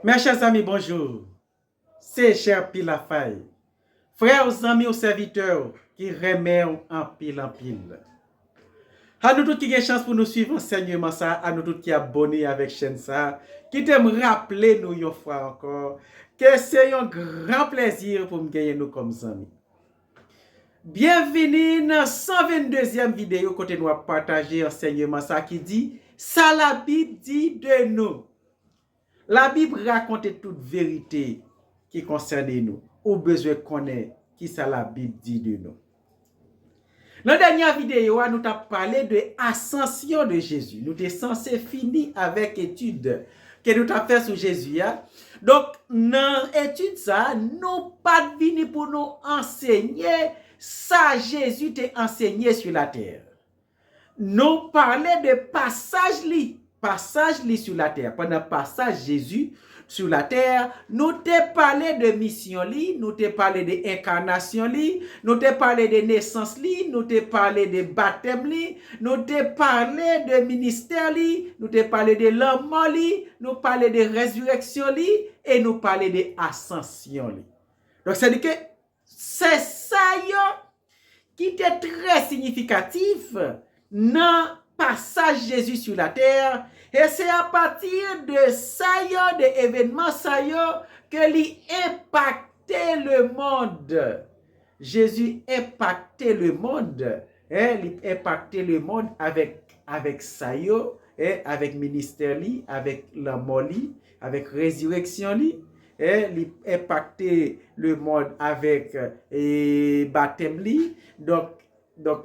Mes chers amis, bonjour. C'est cher Pilafaye. Frères, amis ou serviteurs qui remettent en pile. À nous tous qui avons chance pour nous suivre enseignement ça, à nous tous qui abonnés avec chaîne ça, qui t'aiment rappeler nous une fois encore que c'est un grand plaisir pour me gagner nous comme amis. Bienvenue dans 122e vidéo côté nous partager enseignement ça qui dit ça la Bible dit de nous. La Bible raconte toute vérité qui concerne nous. Ou besoin de connaître qui ça la Bible dit de nous. Dans la dernière vidéo, nous avons parlé de l'ascension de Jésus. Nous sommes censés finir avec l'étude que nous avons fait sur Jésus. Donc, dans l'étude, ça, nous pas venus pour nous enseigner ça Jésus t'a enseigné sur la terre. Nous parlons de passage sur la terre. Pendant le passage Jésus sur la terre, nous te parlé de mission nous te parlé de incarnation nous te parlé de naissance nous te parlé de baptême nous te parlé de ministère nous te parlé de l'homme nous parlé de résurrection et nous parlé de ascension Donc c'est que c'est ça qui était très significatif dans passage Jésus sur la terre. Et c'est à partir de ça, de événements ça, que lui impactait le monde. Jésus impactait le monde. Il impactait le monde avec ça, avec ministère, avec la mort, avec résurrection. Il impactait le monde avec baptême. Donc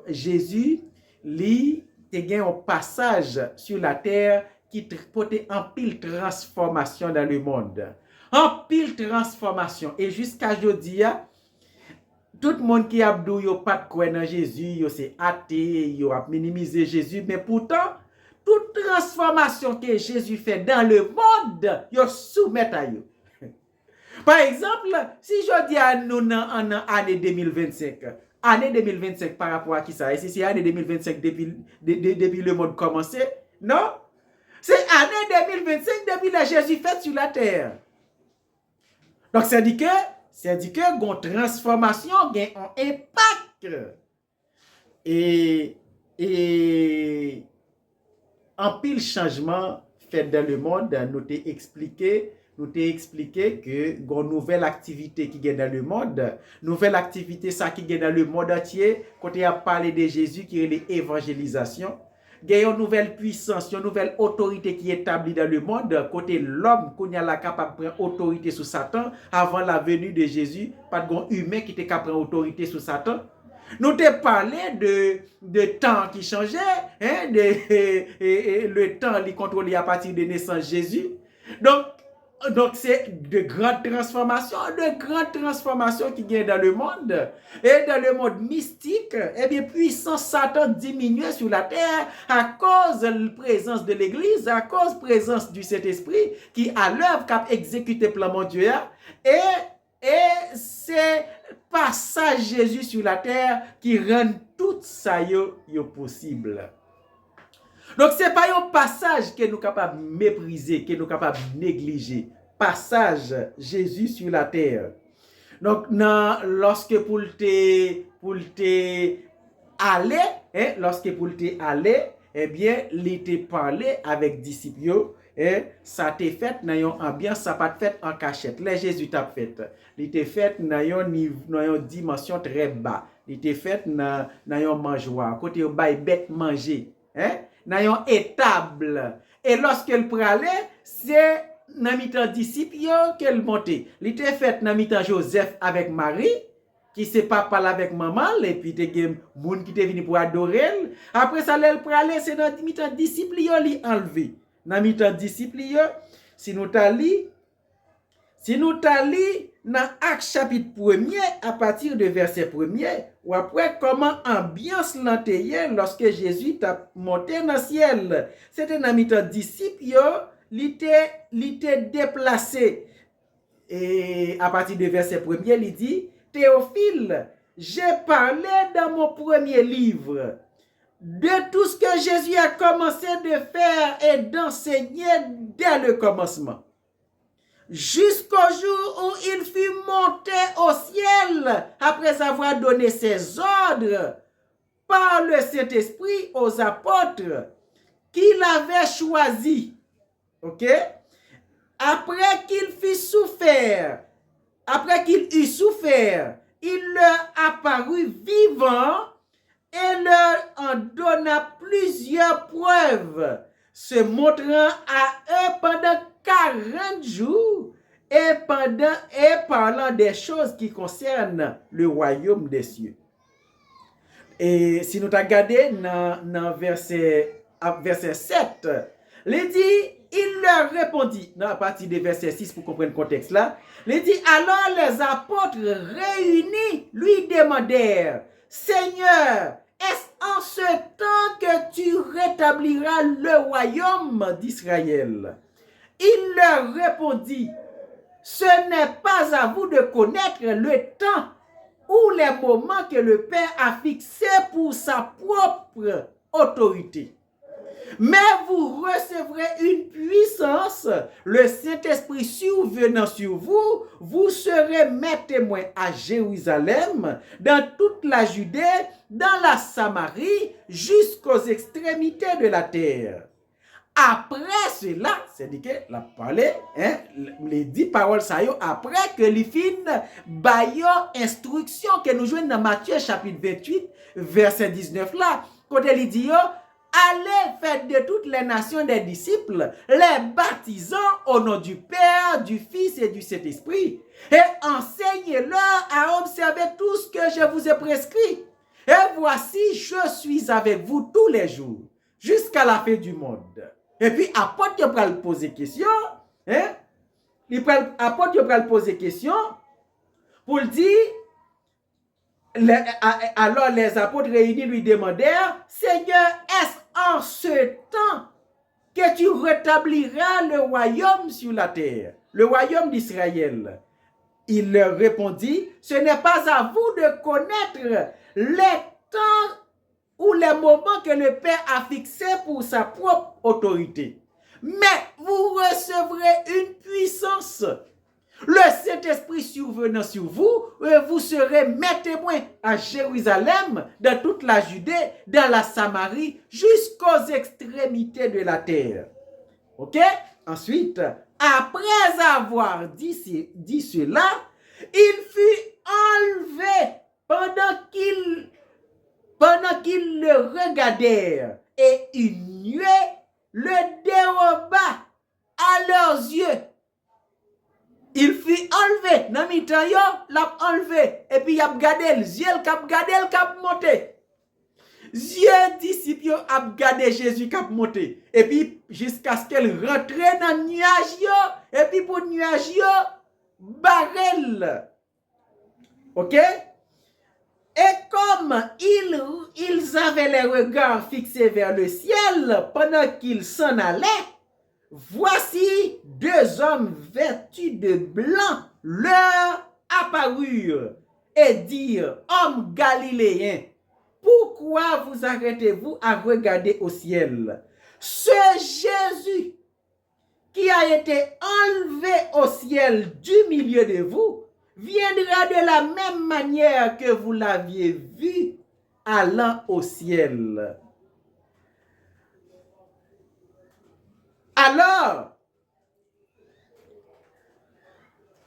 Jésus, lui, te gen un passage sur la terre qui portait en pile transformation dans le monde. En pile transformation. Et jusqu'à aujourd'hui, tout le monde qui a dit yo pas de croire dans Jésus, yo c'est athée, yo a minimisé Jésus, mais pourtant, toute transformation que Jésus fait dans le monde, yo soumet à yo. Par exemple, si je dis à nous en année 2025, année 2025 par rapport à qui ça? Et si c'est année 2025 depuis le monde commencé? Non? C'est année 2025 depuis que Jésus fait sur la terre. Donc, c'est dit que une transformation, un impact. Et en pile changement fait dans le monde, nous t'ai expliqué que une nouvelle activité qui est dans le monde, nouvelle activité ça qui est dans le monde entier, quand on a parlé de Jésus qui est l'évangélisation, il y a une nouvelle puissance, une nouvelle autorité qui est établie dans le monde, côté l'homme qu'on a la capable de prendre autorité sur Satan avant la venue de Jésus, pas de humain qui était capable de prendre autorité sur Satan. Nous te parlé de temps qui changeait, le temps qui contrôlé à partir de naissance de Jésus. Donc c'est de grandes transformations qui viennent dans le monde. Et dans le monde mystique, puissance Satan diminue sur la terre à cause de la présence de l'Église, à cause de la présence du Saint-Esprit qui à l'œuvre cap exécuter plan mon Dieu. Et c'est passage Jésus sur la terre qui rend tout ça possible. Donc, ce n'est pas un passage que nous sommes capables de mépriser, que nous sommes capables de négliger. Passage Jésus sur la terre. Donc, lorsque pour te aller, eh bien, il était parlé avec disciples, ça t'est fait dans une ambiance, ça pas fait en cachette. Les Jésus t'a fait. Il était fait dans une dimension très bas. Il était fait dans un mangeoire. Côté où bail bête manger, dans une étable. Et lorsqu'elle pralait, c'est dans mi-temps disciples qu'elle montait. Il était fait dans mi-temps Joseph avec Marie, qui se pas parler avec maman, et puis te gen moun qui te venu pour adorer. Après ça, elle pralait, c'est dans mi-temps disciples li enlevé. Dans mi-temps disciples si nous tali dans Acte chapitre 1er, à partir de verset 1er, ou après comment ambiance l'anteye lorsque Jésus t'a monté dans le ciel. C'était dans mi-temps disciples, il était déplacé. Et à partir de verset 1er, il dit, Théophile, j'ai parlé dans mon premier livre de tout ce que Jésus a commencé de faire et d'enseigner dès le commencement. jusqu'au jour où il fut monté au ciel après avoir donné ses ordres par le Saint-Esprit aux apôtres qu'il avait choisis. OK? Après qu'il eut souffert, il leur apparut vivant et leur en donna plusieurs preuves, se montrant à eux pendant 40 jours et parlant des choses qui concernent le royaume des cieux. Et si nous regardons dans verset 7, il dit, il leur répondit, à partir de verset 6 pour comprendre le contexte là, il dit, alors les apôtres réunis lui demandèrent, Seigneur, est-ce en ce temps que tu rétabliras le royaume d'Israël? Il leur répondit, ce n'est pas à vous de connaître le temps ou les moments que le Père a fixés pour sa propre autorité. Mais vous recevrez une puissance, le Saint-Esprit survenant sur vous, vous serez mes témoins à Jérusalem, dans toute la Judée, dans la Samarie, jusqu'aux extrémités de la terre. Après cela, c'est-à-dire que la parlé, les 10 paroles ça y est, après que les fin bayo instruction que nous jouons dans Matthieu chapitre 28, verset 19 là, quand il dit allez faire de toutes les nations des disciples, les baptisant au nom du Père, du Fils et du Saint-Esprit, et enseignez-leur à observer tout ce que je vous ai prescrit. Et voici, je suis avec vous tous les jours, jusqu'à la fin du monde. Et puis, apôtre, il va poser question, apôtre, il va poser question, pour dire, alors les apôtres réunis lui demandèrent, Seigneur, est-ce en ce temps que tu rétabliras le royaume sur la terre, le royaume d'Israël? Il leur répondit, ce n'est pas à vous de connaître les temps ou les moments que le Père a fixés pour sa propre autorité. Mais vous recevrez une puissance. Le Saint-Esprit survenant sur vous, vous serez mes témoins à Jérusalem, dans toute la Judée, dans la Samarie, jusqu'aux extrémités de la terre. OK? Ensuite, après avoir dit cela, il fut enlevé pendant qu'ils le regardèrent, et une nuée le déroba à leurs yeux. Il fut enlevé, dans mi temps yo, l'a enlevé, et puis il a gardé les yeux, il a monté. Yeux disciples a gardé Jésus qui a monté, et puis jusqu'à ce qu'elle rentre dans le nuage yo, et puis pour le nuage yo, barrel. OK? Et comme ils avaient les regards fixés vers le ciel pendant qu'ils s'en allaient, voici 2 hommes vêtus de blanc leur apparurent et dirent, hommes galiléens, pourquoi vous arrêtez-vous à regarder au ciel? Ce Jésus qui a été enlevé au ciel du milieu de vous, viendra de la même manière que vous l'aviez vu allant au ciel. Alors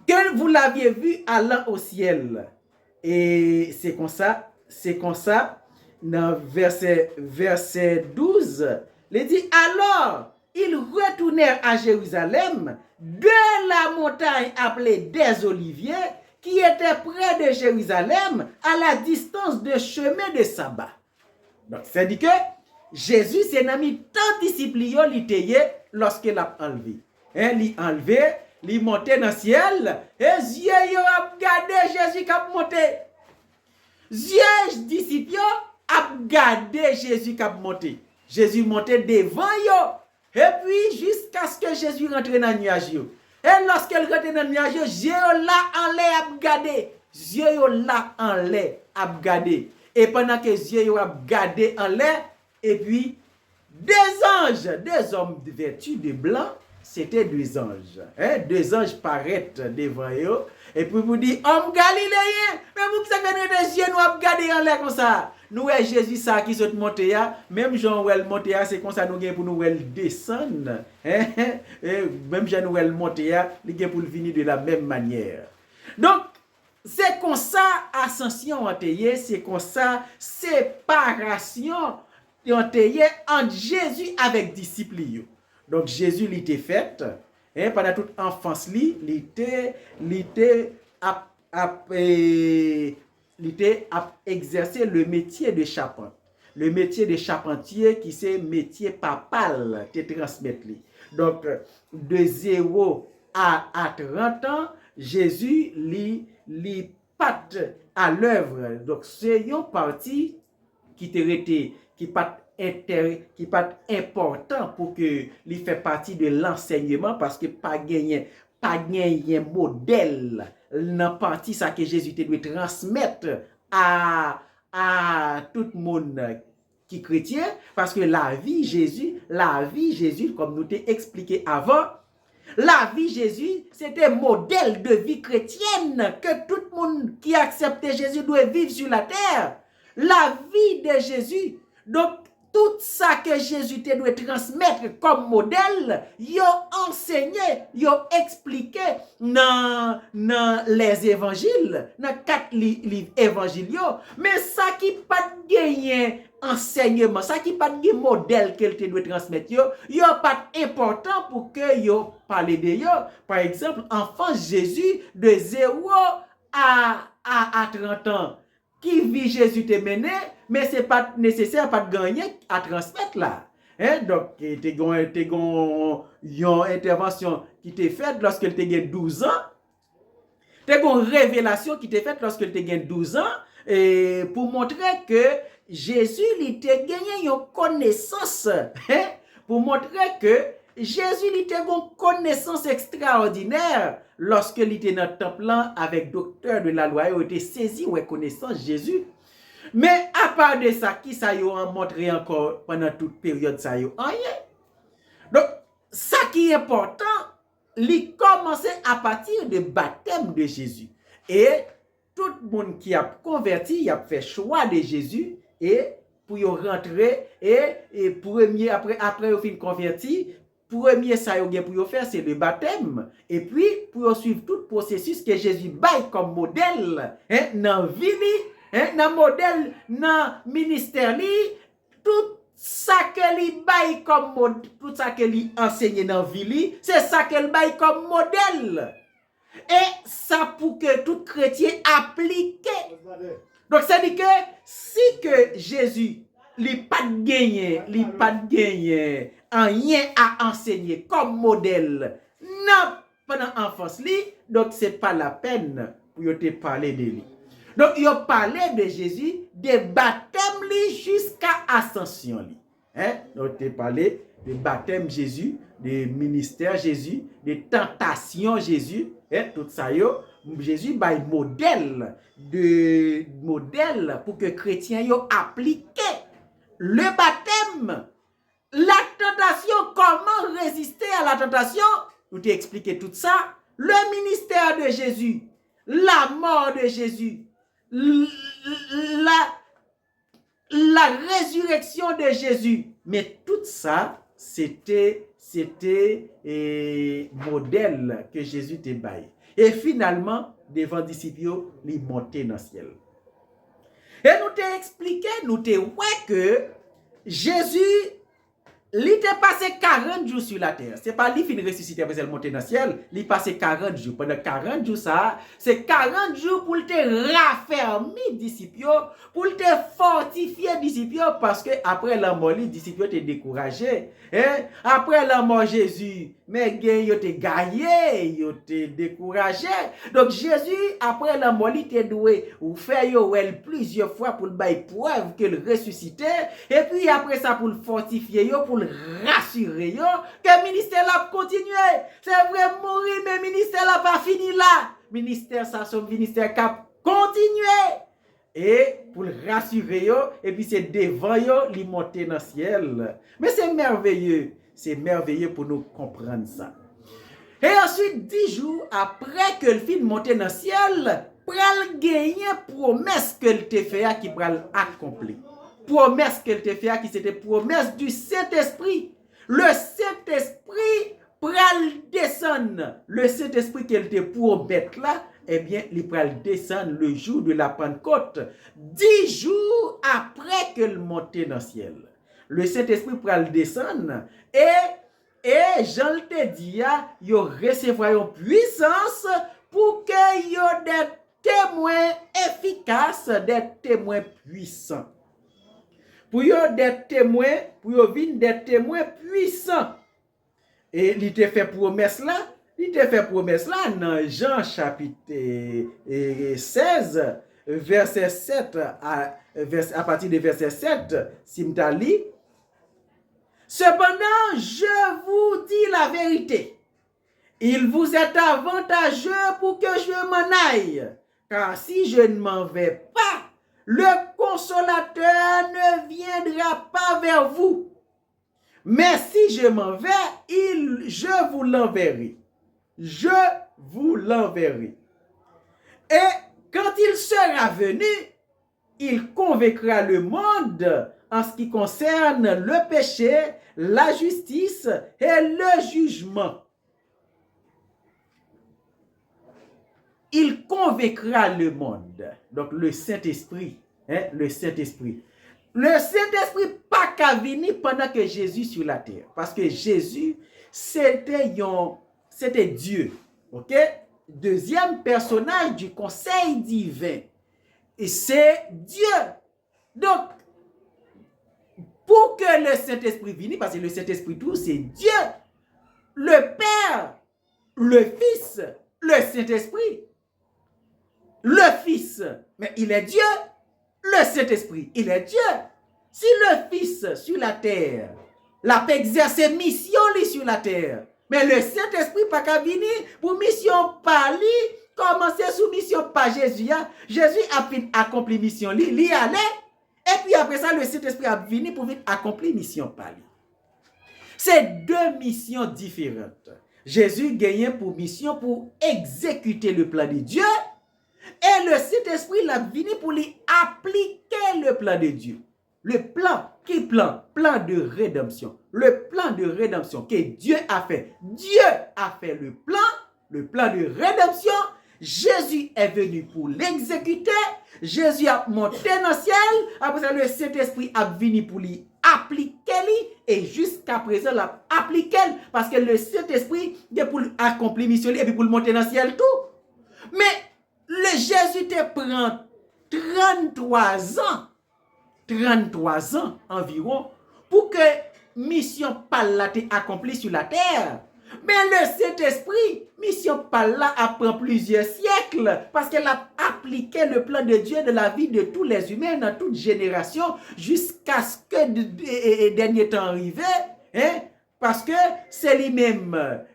que vous l'aviez vu allant au ciel. Et c'est comme ça, dans verset 12, il dit, alors ils retournèrent à Jérusalem de la montagne appelée des Oliviers, qui était près de Jérusalem, à la distance de chemin de sabbat. Donc, ça dit que Jésus s'est mis tant disciples lorsqu'il l'a enlevé. Il a enlevé, il monté dans le ciel, et yeux a regardé Jésus qui a monté. Yeux disciples a regardé Jésus qui a monté. Jésus montait devant eux. Et puis, jusqu'à ce que Jésus rentre dans le nuage. Et lorsqu'il rentre dans le nuage, Dieu là en l'air à regarder. Dieu là en l'air à regarder. Et pendant que Dieu a regardé en l'air, et puis, 2 anges, 2 hommes vêtus de blanc, c'était deux anges. Deux anges paraissent devant eux. Et puis vous dites, homme galiléen, mais vous qui avez des yeux, nous avons regardé en l'air comme ça. Nous, Jésus, ça qui sont monté, même Jean, où elle monté, c'est comme ça, nous avons pour nous descendre. Même Jean, où elle monté, nous avons pour venir de la même manière. Donc, c'est comme ça, ascension anteye, c'est comme ça, séparation entre Jésus avec disciples. Donc, Jésus l'était fait, pendant toute enfance, l'était exercer le métier de charpentier. Le métier de charpentier qui c'est métier papal, te transmettre. Donc, de 0 à 30 ans, Jésus li pat à l'œuvre. Donc, c'est une partie qui pas important pour que li fait partie de l'enseignement parce que pas gagné modèle dans partie ça que Jésus te doit transmettre à tout le monde qui chrétien parce que la vie Jésus comme nous t'ai expliqué avant. La vie Jésus, c'était un modèle de vie chrétienne que tout le monde qui acceptait Jésus doit vivre sur la terre. La vie de Jésus. Donc, tout ça que Jésus te doit transmettre comme modèle, il a enseigné, il a expliqué dans les évangiles, dans 4 livres évangiles. Mais ça qui pas gagné enseignement, ça qui pas de modèle qu'elle te doit transmettre, yo pas important pour que yo parler de yo. Par exemple, enfant Jésus de 0 à 30 ans, qui vit Jésus te mené, mais c'est pas nécessaire pas de gagner à transmettre là. Donc, t'es une intervention qui t'est faite lorsque tu as 12 ans. T'es une révélation qui t'est faite lorsque tu as 12 ans et pour montrer que Jésus il t'a gagné une connaissance pour montrer que Jésus il t'a une connaissance extraordinaire lorsque il était dans le temple avec docteur de la loi il était saisi ou connaissance Jésus. Mais à part de ça, qui ça y a montré encore pendant toute période ça y a rien. Donc ça qui est important, il commençait à partir du baptême de Jésus. Et tout le monde qui a converti, il a fait choix de Jésus et pour y rentrer et premier après au fin converti, premier ça y a pour faire c'est le baptême et puis pour suivre tout le processus que Jésus baille comme modèle dans vie dans modèle dans ministère li tout ça que li baille comme modèle, tout ça que li enseigne dans vie li, c'est ça qu'elle baille comme modèle. Et ça pour que tout chrétien applique. Donc ça dit que si que Jésus li pas gagné rien à enseigner comme modèle non pendant enfance li, donc c'est pas la peine pour yo te parler de lui. Donc il a parlé de Jésus de baptême li jusqu'à ascension li. Donc il a parlé de baptême Jésus, de ministère Jésus, de tentation Jésus, tout ça yo Jésus bail modèle pour que chrétiens yo appliquer le baptême, la tentation, comment résister à la tentation, nous t'ai expliqué tout ça, le ministère de Jésus, la mort de Jésus, la résurrection de Jésus, mais tout ça c'était modèle que Jésus te baille. Et finalement, devant disciples, il montait dans le ciel. Et nous t'ai expliqué, nous t'ai ouais que Jésus, il était passé 40 jours sur la terre. C'est pas lui qui ressuscité après le monter dans le ciel. Il passé 40 jours. Pendant 40 jours, ça, c'est 40 jours pour te raffermir disciples, pour te fortifier disciples, parce que après la mort, les disciples étaient découragés. Après la mort Jésus, mais ils étaient gaillés, ils étaient découragés. Donc Jésus, après la mort, il était doué ou faire plusieurs fois pour le bailler preuve que le ressuscité. Et puis après ça, pour le fortifier, pour le rassurer, que le ministère l'a continué. C'est vrai, mourir, mais le ministère l'a pas fini là. Ministère, ça, son ministère qui a continué. Et pour le rassurer, et puis c'est devant, il monter dans le ciel. Mais c'est merveilleux. C'est merveilleux pour nous comprendre ça. Et ensuite, 10 jours après que le film monte dans le ciel, pral gagner promesse que le te fait qui pral accompli. Promesse que le te fait qui c'était promesse du Saint-Esprit. Le Saint-Esprit pral descendre. Le Saint-Esprit qu'elle te promet là, eh bien, il pral descendre le jour de la Pentecôte, 10 jours après que le monte dans le ciel. Le Saint-Esprit pral descendre et Jean te dit, yo recevoir une puissance pour que yo des témoins efficaces, des témoins puissants. Pour yo des témoins, pour yo vin des témoins puissants. Et il te fait promesse là dans Jean chapitre 16 verset 7 à partir de verset 7 si m'ta li. Cependant, je vous dis la vérité. Il vous est avantageux pour que je m'en aille. Car si je ne m'en vais pas, le consolateur ne viendra pas vers vous. Mais si je m'en vais, je vous l'enverrai. Je vous l'enverrai. Et quand il sera venu, il convaincra le monde en ce qui concerne le péché, la justice et le jugement. Il convaincra le monde. Donc le Saint-Esprit, le Saint-Esprit. Le Saint-Esprit pas qu'à venir pendant que Jésus sur la terre. Parce que Jésus, c'était Dieu. Ok? Deuxième personnage du conseil divin. Et c'est Dieu. Donc, pour que le Saint-Esprit vienne, parce que le Saint-Esprit tout, c'est Dieu. Le Père, le Fils, le Saint-Esprit. Le Fils, mais il est Dieu. Le Saint-Esprit, il est Dieu. Si le Fils sur la terre, l'a exercé mission sur la terre, mais le Saint-Esprit pas qu'à venir pour mission par lui, commencer sous mission par Jésus. Jésus a accompli mission lui allait, et puis après ça, le Saint-Esprit a venu pour venir accomplir mission par lui. C'est deux missions différentes. Jésus gagnait pour mission pour exécuter le plan de Dieu, et le Saint-Esprit l'a venu pour lui appliquer le plan de Dieu. Le plan, qui plan? Plan de rédemption. Le plan de rédemption que Dieu a fait. Dieu a fait le plan de rédemption. Jésus est venu pour l'exécuter. Jésus a monté dans le ciel. Après ça, le Saint-Esprit a venu pour lui appliquer. Et jusqu'à présent, l'a appliqué. Parce que le Saint-Esprit est pour accomplir mission et puis pour le monter dans le ciel tout. Mais le Jésus te prend 33 ans environ pour que mission par là te accomplie sur la terre. Mais le Saint-Esprit, mission par là apprend plusieurs siècles parce qu'elle a appliqué le plan de Dieu de la vie de tous les humains dans toute génération jusqu'à ce que le dernier temps arrivé. Parce que c'est lui-même,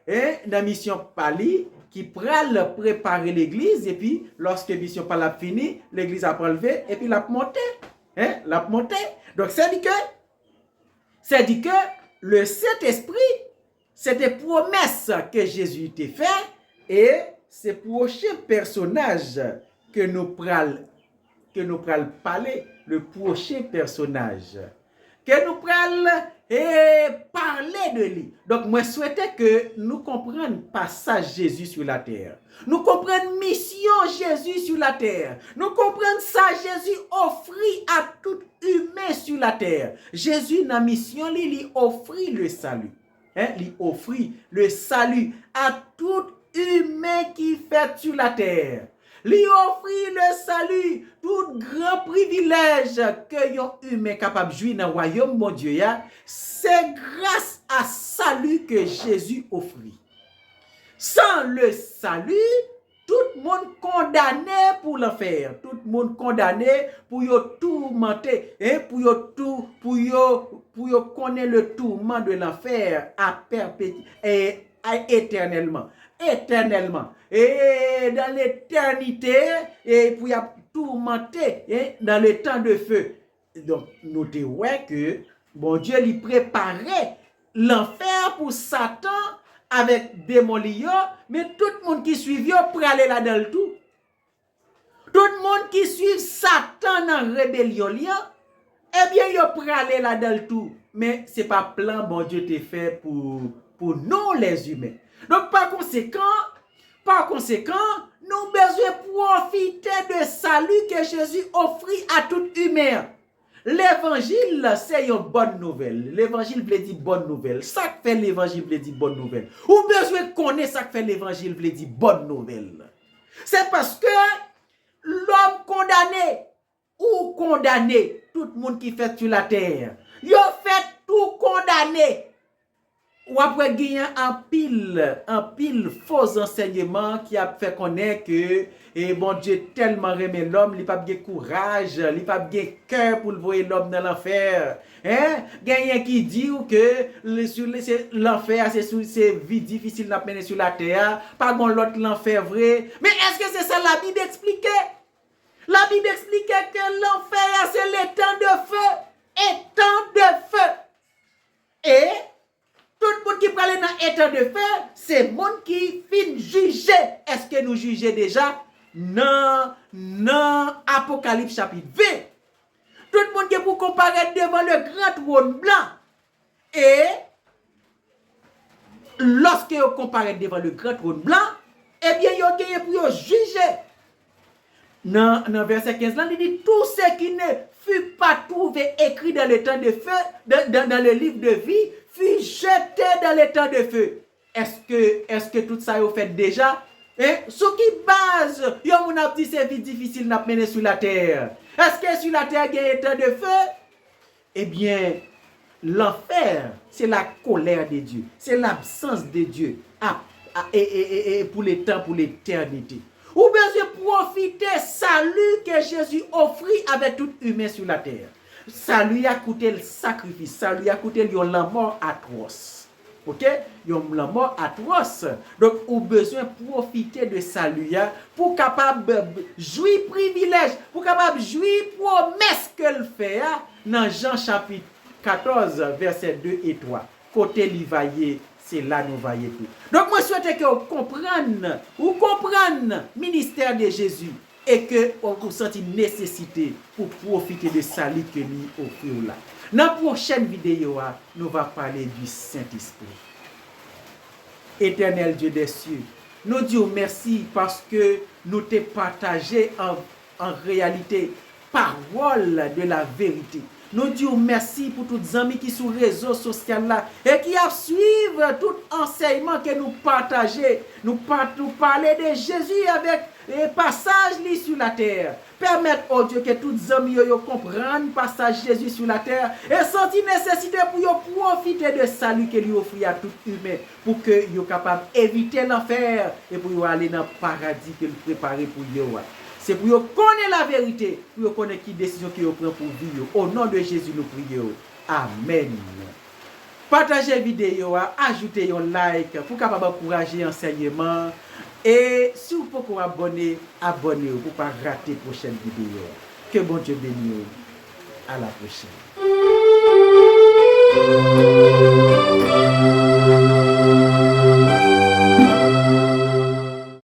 dans la mission par lui, qui pral préparer l'église et puis lorsque mission par là fini, l'église a prélevé et puis l'a monté. La montée. Donc, c'est dit que le Saint-Esprit, c'était promesse que Jésus t'a fait et c'est prochain personnage que nous pral parler, le prochain personnage que nous pral parler de lui. Donc, moi, souhaitais que nous comprenions passage Jésus sur la terre. Nous comprenions mission Jésus sur la terre. Nous comprenions ça Jésus offrit à tout humain sur la terre. Jésus, dans la mission, il offrit le salut. Il offrit le salut à tout humain qui fait sur la terre. Lui offrit le salut, tout grand privilège que yon humain capable de jouir dans le royaume mon Dieu. C'est grâce à salut que Jésus offrit. Sans le salut, tout le monde condamné pour l'enfer, tout le monde condamné pour yo tourmenter, pour yo connaître le tourment de l'enfer à éternellement. Et dans l'éternité, et pour y tourmenter dans le temps de feu. Donc, notez ouais que bon Dieu lui préparait l'enfer pour Satan avec démon li yo, mais tout le monde qui suit yo pour aller là-dedans tout. Tout le monde qui suit Satan en rébellion li yo, eh bien yo pour aller là-dedans tout. Mais c'est pas plan bon Dieu te fait pour nous les humains. Donc par conséquent, nous besoin profiter de salut que Jésus offrit à tout humain. L'évangile, c'est une bonne nouvelle. L'évangile veut dire bonne nouvelle. Ça que fait l'évangile veut dire bonne nouvelle. Ou besoin connaître ça que fait l'évangile veut dire bonne nouvelle. C'est parce que l'homme condamné ou condamné, tout le monde qui fait sur la terre, il fait tout condamné. Ou après gagner un pile faux enseignement qui a fait connaître que bon Dieu tellement aimé l'homme, il pas de courage, il pas de cœur pour le voir l'homme dans l'enfer. Hein? Gagner qui dit que l'enfer c'est vie difficile à mener sur la terre, pas gon l'autre l'enfer vrai. Mais est-ce que c'est ça la Bible expliquait? La Bible expliquait que l'enfer c'est l'étang de feu, étang de feu. Et tout le monde qui parle dans l'état de feu, c'est le monde qui fin juger. Est-ce que nous jugeons déjà? Non, Apocalypse chapitre 20. Tout le monde qui pour comparer devant le grand trône blanc. Et lorsque vous comparez devant le grand trône blanc, eh bien, vous avez pour juger. Dans verset 15, là, il dit tout ce qui ne fut pas trouvé écrit dans le temps de feu, dans le livre de vie, fut jeté dans le temps de feu. Est-ce que tout ça vous fait déjà? Ce qui base, yon a dit c'est difficile à mener sur la terre. Est-ce que sur la terre il y a un temps de feu? Eh bien, l'enfer, c'est la colère de Dieu, c'est l'absence de Dieu et pour les temps, pour l'éternité. Ou besoin profiter salut que Jésus offrit avec tout humain sur la terre. Ça lui a coûté le sacrifice, ça lui a coûté la mort atroce. OK? La mort atroce. Donc, ou besoin profiter de salut pour capable jouir privilège, pour capable jouir promesse qu'elle fait dans Jean chapitre 14 verset 2 et 3. Côté livaillé, c'est là nous voyons tout. Donc, moi, je souhaite que vous compreniez le ministère de Jésus et que vous sentez nécessité pour profiter de salut que lui offre là. Dans la prochaine vidéo, nous allons parler du Saint-Esprit. Éternel Dieu des cieux, nous disons merci parce que nous t'ai partagé en réalité parole de la vérité. Nous disons merci pour tous les amis qui sont sur les réseaux sociaux là et qui suivent tout enseignement que nous partageons. Nous parler de Jésus avec les passages sur la terre. Permettre, oh Dieu, que tous les amis comprennent le passage de Jésus sur la terre et sentir nécessité pour profiter de salut qu'il lui offre à tout humain pour que vous soyez capable d'éviter l'enfer et pour aller dans le paradis qu'il prépare pour vous. C'est pour vous connaître la vérité, pour vous connaître qui décision que vous prenez pour vivre. Au nom de Jésus, nous prions. Amen. Partagez la vidéo, ajoutez un like pour capable encourager l'enseignement. Et si vous pouvez vous abonner, abonnez-vous pour ne pas rater la prochaine vidéo. Que bon Dieu bénisse. À la prochaine.